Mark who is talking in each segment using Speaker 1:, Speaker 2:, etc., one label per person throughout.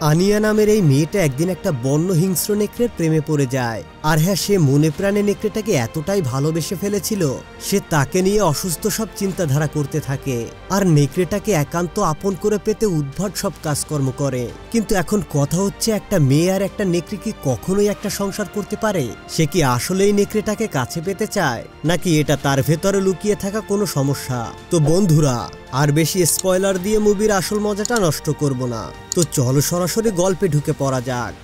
Speaker 1: আনিয়া নামের এই মেয়েটা একদিন একটা বন্য হিংস্র নেকড়ের প্রেমে পড়ে যায়। আর হ্যাঁ, সে মনে প্রাণে নেকড়েটাকে এতটাই ভালোবেসে ফেলেছিল, সে তাকে নিয়ে অসুস্থ সব চিন্তাধারা করতে থাকে আর নেকড়েটাকে একান্ত আপন করে পেতে উদ্ভট সব কাজকর্ম করে। কিন্তু এখন কথা হচ্ছে, একটা মেয়ে আর একটা নেকড়ে কি কখনোই একটা সংসার করতে পারে? সে কি আসলেই নেকড়েটাকে কাছে পেতে চায়, নাকি এটা তার ভেতরে লুকিয়ে থাকা কোনো সমস্যা? তো বন্ধুরা, আর বেশি স্পয়লার দিয়ে মুভির আসল মজাটা নষ্ট করব না, তো চলো সরাসরি গল্পে ঢুকে পড়া যাক।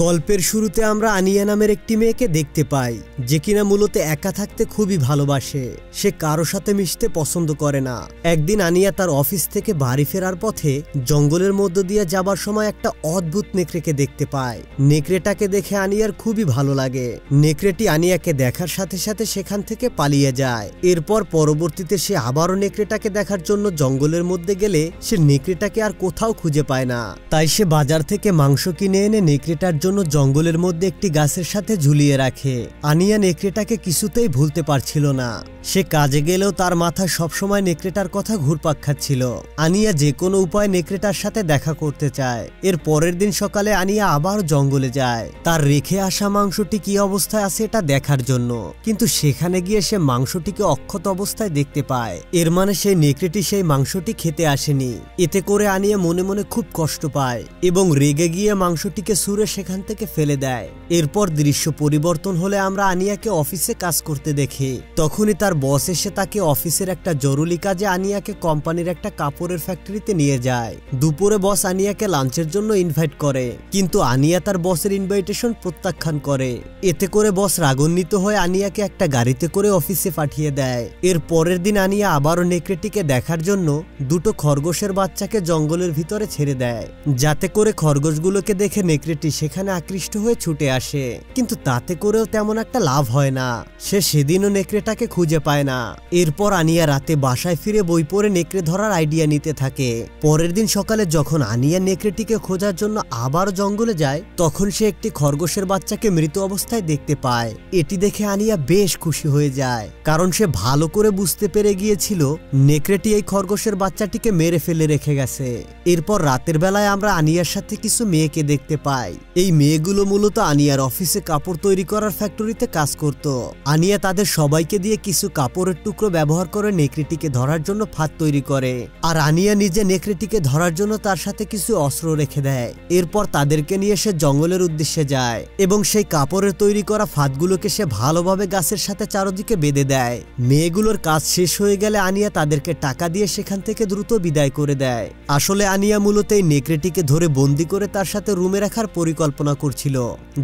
Speaker 1: গল্পের শুরুতে আমরা আনিয়া নামের একটি মেয়েকে দেখতে পাই, যে কিনা মূলত একা থাকতে খুবই ভালোবাসে। সে কারো সাথে মিশতে পছন্দ করে না। একদিন আনিয়া তার অফিস থেকে বাড়ি ফেরার পথে জঙ্গলের মধ্য দিয়ে যাবার সময় একটা অদ্ভুত নেকড়েকে দেখতে পায়। নেকড়েটাকে দেখে আনিয়ার খুবই ভালো লাগে। নেকড়েটি আনিয়াকে দেখার সাথে সাথে সেখান থেকে পালিয়ে যায়। এরপর পরবর্তীতে সে আবারও নেকড়েটাকে দেখার জন্য জঙ্গলের মধ্যে গেলে সে নেকড়েটাকে আর কোথাও খুঁজে পায় না। তাই সে বাজার থেকে মাংস কিনে এনে নেকড়েটা জন্য জঙ্গলের মধ্যে একটি গাছের সাথে ঝুলিয়ে রাখে। আনিয়া নেকড়েটাকে কিছুতেই ভুলতে পারছিল না। সে কাজে গেলেও তার মাথায় সবসময় নেকড়েটার কথা ঘুরপাক খাচ্ছিল। আনিয়া যে কোনো উপায়ে নেকড়েটার সাথে দেখা করতে চায়। এর পরের দিন সকালে আনিয়া আবার জঙ্গলে যায় তার রেখে আসা মাংসটি কি অবস্থায় আছে এটা দেখার জন্য। কিন্তু সেখানে গিয়ে সে মাংসটিকে অক্ষত অবস্থায় দেখতে পায়। এর মানে সেই নেকড়েটি সেই মাংসটি খেতে আসেনি। এতে করে আনিয়া মনে মনে খুব কষ্ট পায় এবং রেগে গিয়ে মাংসটিকে ছুঁড়ে সেখান থেকে ফেলে দেয়। এরপর দৃশ্য পরিবর্তন হলে আমরা আনিয়াকে অফিসে কাজ করতে দেখি। তখনই তার বস এসে তাকে অফিসের একটা জরুরি কাজে আনিয়াকে কোম্পানির একটা কাপড়ের ফ্যাক্টরিতে নিয়ে যায়। দুপুরে বস আনিয়াকে লাঞ্চের জন্য ইনভাইট করে, কিন্তু আনিয়া তার বসের ইনভাইটেশন প্রত্যাখ্যান করে। এতে করে বস রাগান্বিত হয়ে আনিয়াকে একটা গাড়িতে করে অফিসে পাঠিয়ে দেয়। এর পরের দিন আনিয়া আবারও নেকড়েটিকে দেখার জন্য দুটো খরগোশের বাচ্চাকে জঙ্গলের ভিতরে ছেড়ে দেয়, যাতে করে খরগোশগুলোকে দেখে নেকড়েটি সেখানে আকৃষ্ট হয়ে ছুটে আসে। কিন্তু তাতে করেও তেমন একটা লাভ হয় না। সে সেদিনও নেকড়েটাকে খুঁজে পায় না। এরপর আনিয়া রাতে বাসায় ফিরে বই পড়ে নেকড়ে ধরার আইডিয়া নিতে থাকে। পরের দিন সকালে যখন আনিয়া নেকড়েটিকে খোঁজার জন্য আবার জঙ্গলে যায়, তখন সে একটি খরগোশের বাচ্চাকে মৃত অবস্থায় দেখতে পায়। এটি দেখে আনিয়া বেশ খুশি হয়ে যায়, কারণ সে ভালো করে বুঝতে পেরে গিয়েছিল নেকড়েটি এই খরগোশের বাচ্চাটিকে মেরে ফেলে রেখে গেছে। এরপর রাতের বেলায় আমরা আনিয়ার সাথে কিছু মেয়েকে দেখতে পাই। এই মেয়েগুলো মূলত আনিয়ার অফিসে কাপড় তৈরি করার ফ্যাক্টরিতে কাজ করত। আনিয়া তাদের সবাইকে দিয়ে কিছু কাপড়ের টুকরো ব্যবহার করে নেকড়েটিকে ধরার জন্য ফাঁদ তৈরি করে। আর আনিয়া নিজে নেকড়েটিকে ধরার জন্য তার সাথে কিছু অস্ত্র রেখে দেয়। এরপর তাদেরকে নিয়ে সে জঙ্গলের উদ্দেশ্যে যায় এবং সেই কাপড়ের তৈরি করা ফাঁদগুলোকে সে ভালোভাবে গাছের সাথে চারদিকে বেঁধে দেয়। মেয়েগুলোর কাজ শেষ হয়ে গেলে আনিয়া তাদেরকে টাকা দিয়ে সেখান থেকে দ্রুত বিদায় করে দেয়। আসলে আনিয়া মূলত এই নেকড়েটিকে ধরে বন্দি করে তার সাথে রুমে রাখার পরিকল্পনা করছিল,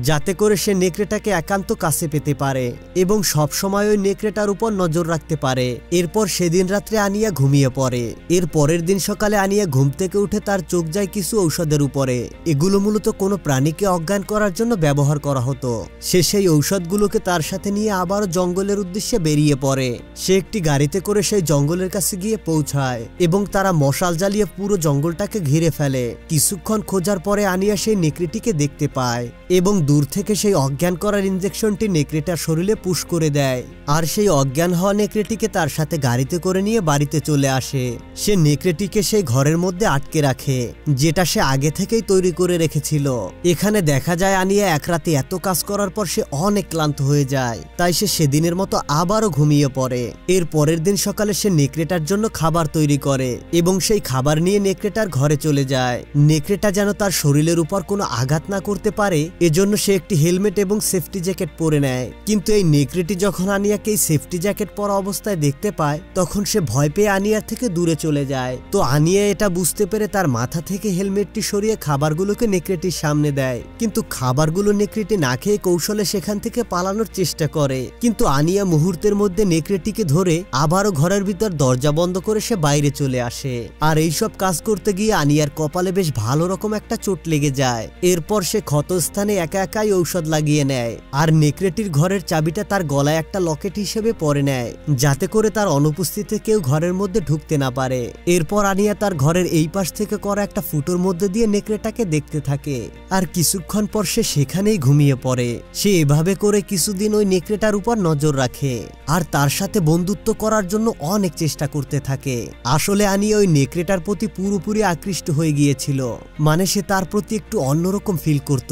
Speaker 1: যাতে করে সে নেকড়েটাকে একান্ত কাছে পেতে পারে এবং সব সময় ওই নেকড়েটার উপর নজর রাখতে পারে। এরপর সেদিন রাত্রে আনিয়া ঘুমিয়ে পড়ে। এর পরের দিন সকালে আনিয়া ঘুম থেকে উঠে তার চোখ যায় কিছু ঔষধের উপরে। এগুলো মূলত কোনো প্রাণীকে অজ্ঞান করার জন্য ব্যবহার করা হতো। সে সেই ঔষধগুলোকে তার সাথে নিয়ে আবারও জঙ্গলের উদ্দেশ্যে বেরিয়ে পড়ে। সে একটি গাড়িতে করে সেই জঙ্গলের কাছে গিয়ে পৌঁছায় এবং তারা মশাল জ্বালিয়ে পুরো জঙ্গলটাকে ঘিরে ফেলে। কিছুক্ষণ খোঁজার পরে আনিয়া সেই নেকড়েটিকে দেখতে পায় এবং দূর থেকে সেই অজ্ঞান করার ইনজেকশনটি নেকড়েটার শরীরে পুশ করে দেয়। আর সেই অজ্ঞান হওয়া নেকড়েটিকে তার সাথে গাড়িতে করে নিয়ে বাড়িতে চলে আসে। সে নেকড়েটিকে সেই ঘরের মধ্যে আটকে রাখে, যেটা সে আগে থেকেই তৈরি করে রেখেছিল। এখানে দেখা যায় আনিয়া এক রাতে এত কাজ করার পর সে অনেক ক্লান্ত হয়ে যায়, তাই সে সেদিনের মতো আবারও ঘুমিয়ে পড়ে। এর পরের দিন সকালে সে নেকড়েটার জন্য খাবার তৈরি করে এবং সেই খাবার নিয়ে নেকড়েটার ঘরে চলে যায়। নেকড়েটা যেন তার শরীরের উপর কোনো আঘাত না করতে পারে, এজন্য সে একটি হেলমেট এবং সেফটি জ্যাকেট পরে নেয়। কিন্তু এই নেকড়েটি যখন আনিয়াকে এই সেফটি জ্যাকেট পরা অবস্থায় দেখতে পায়, তখন সে ভয় পেয়ে আনিয়ার থেকে দূরে চলে যায়। তো আনিয়া এটা বুঝতে পেরে তার মাথা থেকে হেলমেটটি সরিয়ে খাবারগুলোকে নেকড়েটির সামনে দেয়। কিন্তু খাবারগুলো নেকড়েটি না খেয়ে কৌশলে সেখান থেকে পালানোর চেষ্টা করে। কিন্তু আনিয়া মুহূর্তের মধ্যে নেকড়েটিকে ধরে আবারও ঘরের ভিতর দরজা বন্ধ করে সে বাইরে চলে আসে। আর এইসব কাজ করতে গিয়ে আনিয়ার কপালে বেশ ভালো রকম একটা চোট লেগে যায়। এরপর সে সে ক্ষতস্থানে একা একাই ঔষধ লাগিয়ে নেয় আর নেকড়েটির ঘরের চাবিটা তার গলায় একটা লকেট হিসেবে পরে নেয়, যাতে করে তার অনুপস্থিতিতে কেউ ঘরের মধ্যে ঢুকতে না পারে। এরপর আনিয়া তার ঘরের এই পাশ থেকে করা একটা ফুটোর মধ্যে দিয়ে নেকড়েটাকে দেখতে থাকে আর কিছুক্ষণ পর সে সেখানেই ঘুমিয়ে পড়ে। সে এভাবে করে কিছুদিন ওই নেকড়েটার উপর নজর রাখে আর তার সাথে বন্ধুত্ব করার জন্য অনেক চেষ্টা করতে থাকে। আসলে আনিয়া ওই নেকড়েটার প্রতি পুরোপুরি আকৃষ্ট হয়ে গিয়েছিল, মানে সে তার প্রতি একটু অন্যরকম ফিল করত।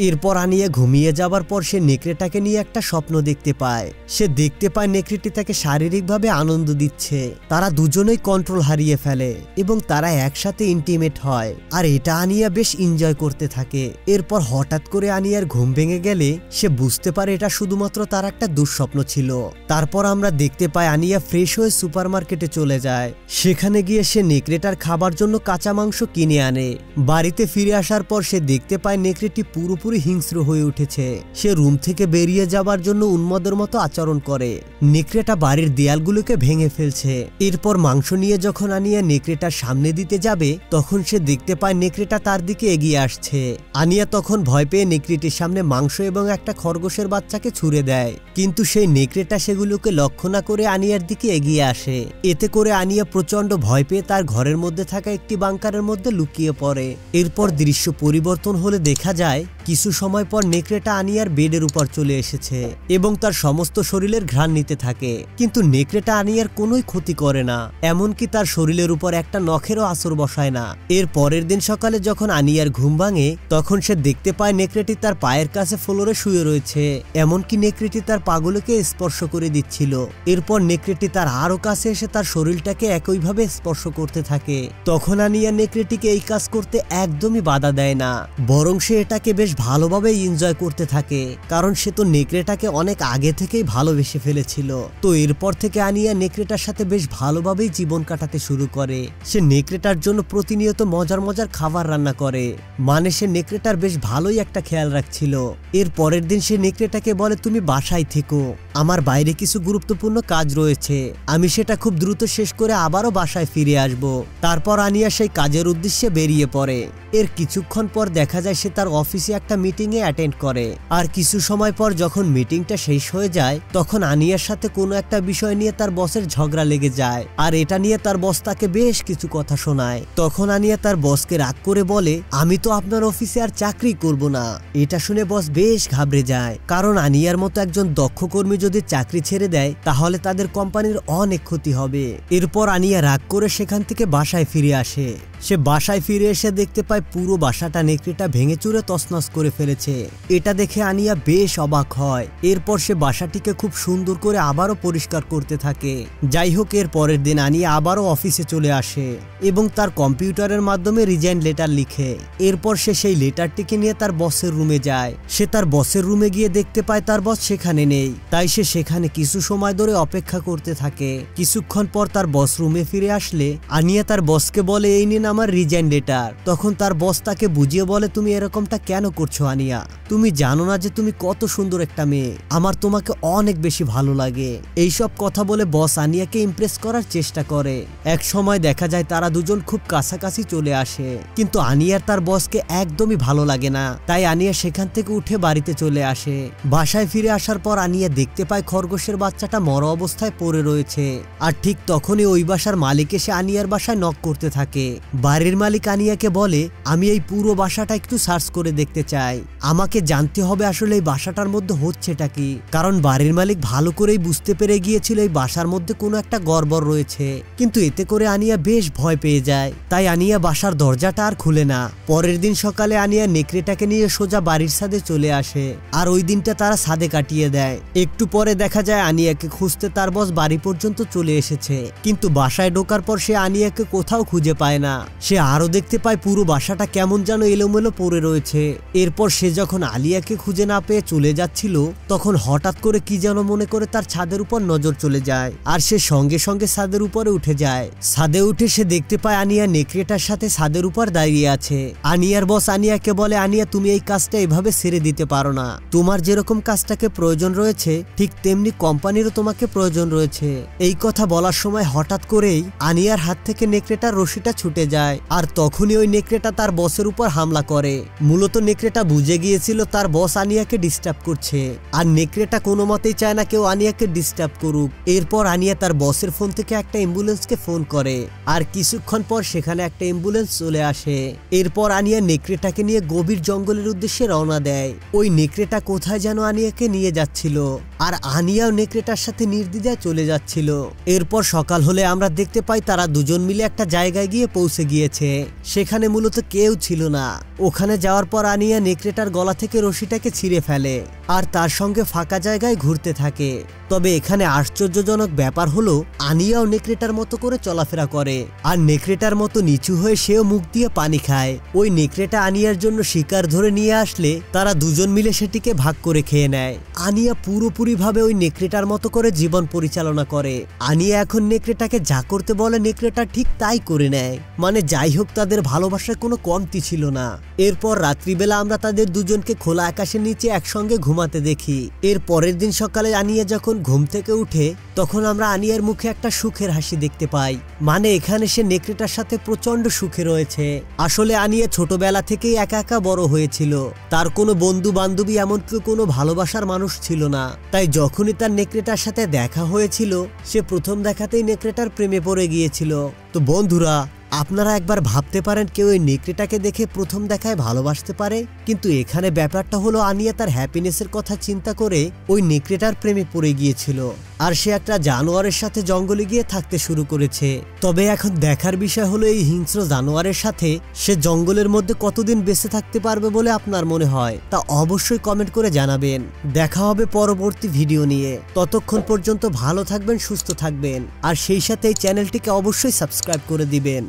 Speaker 1: এরপর আনিয়া ঘুমিয়ে যাবার পর সে নেকড়েটাকে নিয়ে একটা স্বপ্ন দেখতে পায়। সে দেখতে পায় নেকড়েটি তাকে শারীরিকভাবে আনন্দ দিচ্ছে। তারা দুজনেই কন্ট্রোল হারিয়ে ফেলে এবং তারা একসাথে ইন্টিমেট হয় আর এটা আনিয়া বেশ এনজয় করতে থাকে। এরপর হঠাৎ করে আনিয়ার ঘুম ভেঙে গেলে সে বুঝতে পারে এটা শুধুমাত্র তার একটা দুঃস্বপ্ন ছিল। তারপর আমরা দেখতে পাই আনিয়া ফ্রেশ হয়ে সুপারমার্কেটে চলে যায়। সেখানে গিয়ে সে নেকড়েটার খাবার জন্য কাঁচা মাংস কিনে আনে। বাড়িতে ফিরে আসার পর সে দেখতে পায় নেকড়েটি পুরোপুরি হিংস্র হয়ে উঠেছে। সে রুম থেকে বেরিয়ে যাবার জন্য উন্মাদের মতো আচরণ করে। নেকড়েটা বাড়ির দেয়ালগুলোকে ভেঙে ফেলছে। এরপর মাংস নিয়ে যখন আনিয়া নেকড়েটার সামনে দিতে যাবে তখন সে দেখতে পায় নেকড়েটা তার দিকে এগিয়ে আসছে। আনিয়া তখন ভয় পেয়ে নেকড়েটির সামনে মাংস এবং একটা খরগোশের বাচ্চাকে ছুঁড়ে দেয়, কিন্তু সেই নেকড়েটা সেগুলোকে লক্ষ্য না করে আনিয়ার দিকে এগিয়ে আসে। এতে করে আনিয়া প্রচন্ড ভয় পেয়ে তার ঘরের মধ্যে থাকা একটি বাংকারের মধ্যে লুকিয়ে পড়ে। এরপর দৃশ্য পরিবর্তন হলে দেখা যায় কিছু সময় পর নেকড়েটা আনিয়ার বেডের উপর চলে এসেছে এবং তার সমস্ত শরীরের ঘ্রাণ নিতে থাকে, কিন্তু নেকড়েটা আনিয়ার কোনোই ক্ষতি করে না, এমনকি তার শরীরের উপর একটা নখেরও আসর বসায় না। এর পরের দিন সকালে যখন আনিয়ার ঘুম ভাঙে তখন সে দেখতে পায় নেকড়েটি তার পায়ের কাছে ফ্লোরে শুয়ে রয়েছে, এমনকি নেকড়েটি তার পাগুলোকে স্পর্শ করে দিচ্ছিল। এরপর নেকড়েটি তার আরো কাছে এসে তার শরীরটাকে একইভাবে স্পর্শ করতে থাকে। তখন আনিয়া নেকড়েটিকে এই কাজ করতে একদমই বাধা দেয় না, বরং সে এটাকে বেশ ভালোভাবে এনজয় করতে থাকে, কারণ সে তো নেকড়েটাকে অনেক আগে থেকেই ভালোবেসে ফেলেছিল। তো এরপর থেকে আনিয়া নেকড়েটার সাথে বেশ ভালোভাবেই জীবন কাটাতে শুরু করে। সে নেকড়েটার জন্য প্রতিনিয়ত মজার মজার খাবার রান্না করে, মানে সে নেকড়েটার বেশ ভালোই একটা খেয়াল রাখছিল। এর পরের দিন সে নেকড়েটাকে বলে, তুমি বাসায় থেকো, আমার বাইরে কিছু গুরুত্বপূর্ণ কাজ রয়েছে, আমি সেটা খুব দ্রুত শেষ করে আবারও বাসায় ফিরে আসব। তারপর আনিয়া সেই কাজের উদ্দেশ্যে বেরিয়ে পড়ে। এর কিছুক্ষণ পর দেখা যায় সে তার অফিসে একটা মিটিংয়ে অ্যাটেন্ড করে। আর কিছু সময় পর যখন মিটিংটা শেষ হয়ে যায় তখন আনিয়ার সাথে কোনো একটা বিষয় নিয়ে তার বসের ঝগড়া লেগে যায়, আর এটা নিয়ে তার বস তাকে বেশ কিছু কথা শোনায়। তখন আনিয়া তার বসকে রাগ করে বলে, আমি তো আপনার অফিসে আর চাকরি করব না। এটা শুনে বস বেশ ঘাবড়ে যায়, কারণ আনিয়ার মতো একজন দক্ষ কর্মী যদি চাকরি ছেড়ে দেয় তাহলে তাদের কোম্পানির অনেক ক্ষতি হবে। এরপর আনিয়া রাগ করে সেখান থেকে বাসায় ফিরে আসে। সে বাসায় ফিরে এসে দেখতে পায় পুরো বাসাটা নেকড়েটা ভেঙে চুরে তছনছ করে ফেলেছে। এটা দেখে আনিয়া বেশ অবাক হয়। এরপর সে বাসাটিকে খুব সুন্দর করে আবারও পরিষ্কার করতে থাকে। যাই হোক, এর পরের দিন আনিয়া আবারও অফিসে চলে আসে এবং তার কম্পিউটারের মাধ্যমে রিজাইন লেটার লিখে। এরপর সে সেই লেটারটিকে নিয়ে তার বসের রুমে যায়। সে তার বসের রুমে গিয়ে দেখতে পায় তার বস সেখানে নেই, তাই সে সেখানে কিছু সময় ধরে অপেক্ষা করতে থাকে। কিছুক্ষণ পর তার বস রুমে ফিরে আসলে আনিয়া তার বসকে বলে, এই নিন আমার রিজাইন লেটার। তখন তার বস তাকে বুঝিয়ে বলে, তুমি এরকমটা কেন করছো আনিয়া? তুমি জানো না যে তুমি কত সুন্দর একটা মেয়ে, আমার তোমাকে অনেক বেশি ভালো লাগে। এইসব কথা বলে বস আনিয়াকে ইমপ্রেস করার চেষ্টা করে। এক সময় দেখা যায় তারা দুজন খুব কাছাকাছি চলে আসে, কিন্তু আনিয়ার তার বসকে একদমই ভালো লাগে না, তাই আনিয়া সেখান থেকে উঠে বাড়িতে চলে আসে। বাসায় ফিরে আসার পর আনিয়া দেখতে পায় খরগোশের বাচ্চাটা মরা অবস্থায় পড়ে রয়েছে। আর ঠিক তখনই ওই বাসার মালিক এসে আনিয়ার বাসায় নক করতে থাকে। বাড়ির মালিক আনিয়াকে বলে, আমি এই পুরো বাসাটা একটু সার্চ করে দেখতে চাই, আমাকে জানতে হবে আসলে এই বাসাটার মধ্যে হচ্ছেটা কি। কারণ বাড়ির মালিক ভালো করেই বুঝতে পেরে গিয়েছিল এই বাসার মধ্যে কোনো একটা গড়বড় রয়েছে, কিন্তু এতে করে আনিয়া বেশ ভয় পেয়ে যায়। তাই আনিয়া বাসার দরজাটা আর খুলে না। পরের দিন সকালে আনিয়া নেকড়েটাকে নিয়ে সোজা বাড়ির ছাদে চলে আসে, আর ওই দিনটা তারা ছাদে কাটিয়ে দেয়। একটু পরে দেখা যায় আনিয়াকে খুঁজতে তার বস বাড়ি পর্যন্ত চলে এসেছে, কিন্তু বাসায় ঢোকার পর সে আনিয়াকে কোথাও খুঁজে পায় না। সে আরো দেখতে পায় পুরো বাসাটা কেমন যেন এলোমেলো পড়ে রয়েছে। এরপর সে যখন আলিয়াকে খুঁজে না পেয়ে চলে যাচ্ছিল তখন হঠাৎ করে কি যেন মনে করে তার ছাদের উপর নজর চলে যায়, আর সে সঙ্গে সঙ্গে ছাদের উপরে উঠে যায়। ছাদে উঠে সে দেখতে পায় আনিয়া নেকড়েটার সাথে ছাদের উপর দাঁড়িয়ে আছে। আনিয়ার বস আনিয়াকে বলে, আনিয়া তুমি এই কাজটা এভাবে ছেড়ে দিতে পারো না, তোমার যেরকম কাজটাকে প্রয়োজন রয়েছে ঠিক তেমনি কোম্পানিরও তোমাকে প্রয়োজন রয়েছে। এই কথা বলার সময় হঠাৎ করেই আনিয়ার হাত থেকে নেকড়েটার রশিটা ছুটে যায় আর তখনই ওই নেকড়েটা তার বসের উপর হামলা করে। মূলত নেকড়েটা বুঝে গিয়েছিল তার বস আনিয়াকে ডিস্টার্ব করছে আর নেকড়েটা কোনো মতেই চায় না কেউ আনিয়াকে ডিস্টার্ব করুক। এরপর আনিয়া তার বসের ফোন থেকে একটা অ্যাম্বুলেন্সকে ফোন করে আর কিছুক্ষণ পর সেখানে একটা অ্যাম্বুলেন্স চলে আসে। এরপর আনিয়া নেকড়েটাকে নিয়ে গভীর জঙ্গলের উদ্দেশ্যে রওনা দেয়। ওই নেকড়েটা কোথায় যেন আনিয়াকে নিয়ে যাচ্ছিল আর আনিয়াও নেকড়েটার সাথে নির্দ্বিধায় চলে যাচ্ছিল। এরপর সকাল হলে আমরা দেখতে পাই তারা দুজন মিলে একটা জায়গায় গিয়ে পৌঁছে গিয়েছে। সেখানে মূলত কেউ ছিল না। ওখানে যাওয়ার পর আনিয়া নেকড়েটার গলা থেকে রশিটাকে ছিঁড়ে ফেলে আর তার সঙ্গে ফাঁকা জায়গায় ঘুরতে থাকে। তবে এখানে আশ্চর্যজনক ব্যাপার হলো আনিয়াও নেকড়েটার মতো করে চলাফেরা করে আর নেকড়েটার মতো নিচু হয়ে সেও মুখ দিয়ে পানি খায়। ওই নেকড়েটা আনিয়ার জন্য শিকার ধরে নিয়ে আসলে তারা দুজন মিলে সেটিকে ভাগ করে খেয়ে নেয়। আনিয়া পুরোপুরি ভাবে ওই নেকড়েটার মতো করে জীবন পরিচালনা করে। আনিয়া এখন নেকড়েটাকে যা করতে বলে নেকড়েটা ঠিক তাই করে নেয়। মানে যাই হোক তাদের ভালোবাসার কোনো কমতি ছিল না। এরপর রাত্রিবেলা আমরা তাদের দুজনকে খোলা আকাশের নিচে একসঙ্গে ঘুমাতে দেখি। এর পরের দিন সকালে আনিয়া যখন ঘুম থেকে উঠে তখন আমরা আনিয়ার মুখে একটা সুখের হাসি দেখতে পাই। মানে এখানে সে নেকড়েটার সাথে প্রচন্ড সুখে রয়েছে। আসলে আনিয়া ছোটবেলা থেকেই একা একা বড় হয়েছিল। তার কোনো বন্ধু বান্ধবী এমনকি কোনো ভালোবাসার মানুষ ছিল না। তাই যখনই তার নেকড়েটার সাথে দেখা হয়েছিল সে প্রথম দেখাতেই নেকড়েটার প্রেমে পড়ে গিয়েছিল। তো বন্ধুরা আপনারা একবার ভাবতে পারেন কেউ এই নেকড়েটাকে দেখে প্রথম দেখায় ভালোবাসতে পারে, কিন্তু এখানে ব্যাপারটা হলো আনিয়া তার হ্যাপিনেসের কথা চিন্তা করে ওই নেকড়েটার প্রেমে পড়ে গিয়েছিল আর সে একটা জানোয়ারের সাথে জঙ্গলে গিয়ে থাকতে শুরু করেছে। তবে এখন দেখার বিষয় হলো এই হিংস্র জানোয়ারের সাথে সে জঙ্গলের মধ্যে কতদিন বেঁচে থাকতে পারবে বলে আপনার মনে হয় তা অবশ্যই কমেন্ট করে জানাবেন। দেখা হবে পরবর্তী ভিডিও নিয়ে। ততক্ষণ পর্যন্ত ভালো থাকবেন, সুস্থ থাকবেন আর সেই সাথে এই চ্যানেলটিকে অবশ্যই সাবস্ক্রাইব করে দিবেন।